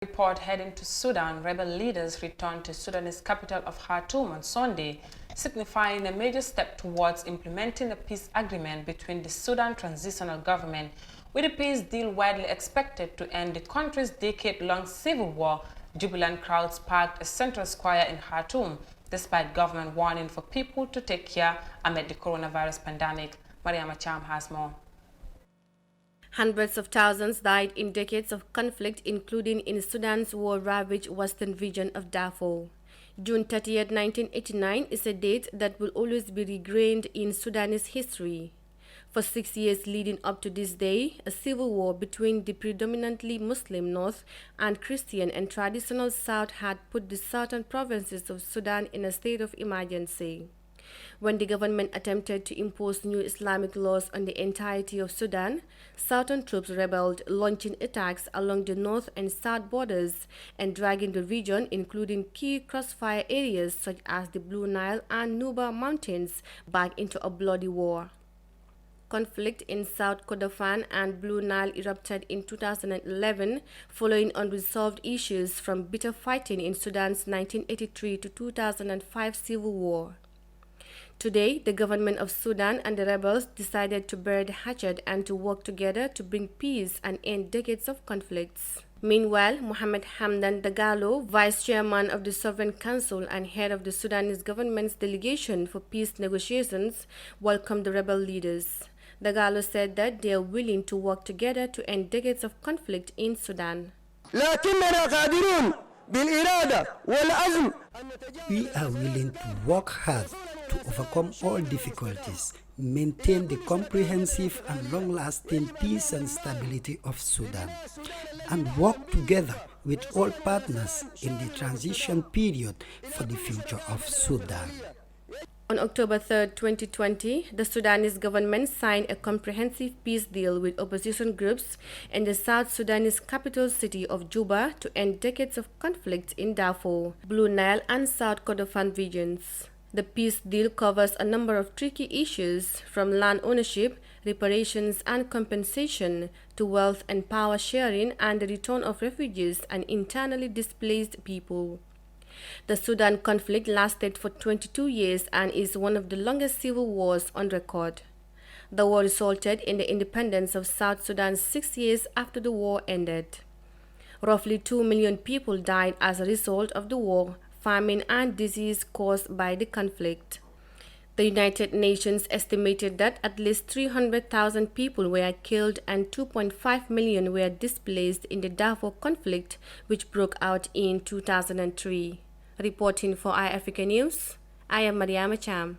Report heading to Sudan, rebel leaders returned to Sudanese capital of Khartoum on Sunday, signifying a major step towards implementing a peace agreement between the Sudan Transitional Government, with a peace deal widely expected to end the country's decade-long civil war. Jubilant crowds packed a central square in Khartoum, despite government warning for people to take care amid the coronavirus pandemic. Mariama Cham has more. Hundreds of thousands died in decades of conflict, including in Sudan's war-ravaged western region of Darfur. June 30, 1989 is a date that will always be ingrained in Sudanese history. For 6 years leading up to this day, a civil war between the predominantly Muslim North and Christian and traditional South had put the southern provinces of Sudan in a state of emergency. When the government attempted to impose new Islamic laws on the entirety of Sudan, southern troops rebelled, launching attacks along the north and south borders and dragging the region, including key crossfire areas such as the Blue Nile and Nuba Mountains, back into a bloody war. Conflict in South Kordofan and Blue Nile erupted in 2011 following unresolved issues from bitter fighting in Sudan's 1983 to 2005 civil war. Today, the government of Sudan and the rebels decided to bury the hatchet and to work together to bring peace and end decades of conflicts. Meanwhile, Mohamed Hamdan Dagalo, vice chairman of the Sovereign Council and head of the Sudanese government's delegation for peace negotiations, welcomed the rebel leaders. Dagalo said that they are willing to work together to end decades of conflict in Sudan. We are willing to work hard to overcome all difficulties, maintain the comprehensive and long-lasting peace and stability of Sudan, and work together with all partners in the transition period for the future of Sudan. On October 3, 2020, the Sudanese government signed a comprehensive peace deal with opposition groups in the South Sudanese capital city of Juba to end decades of conflict in Darfur, Blue Nile, and South Kordofan regions. The peace deal covers a number of tricky issues, from land ownership, reparations and compensation, to wealth and power sharing and the return of refugees and internally displaced people. The Sudan conflict lasted for 22 years and is one of the longest civil wars on record. The war resulted in the independence of South Sudan 6 years after the war ended. Roughly 2 million people died as a result of the war, famine, and disease caused by the conflict. The United Nations estimated that at least 300,000 people were killed and 2.5 million were displaced in the Darfur conflict, which broke out in 2003. Reporting for iAfrica News, I am Mariama Cham.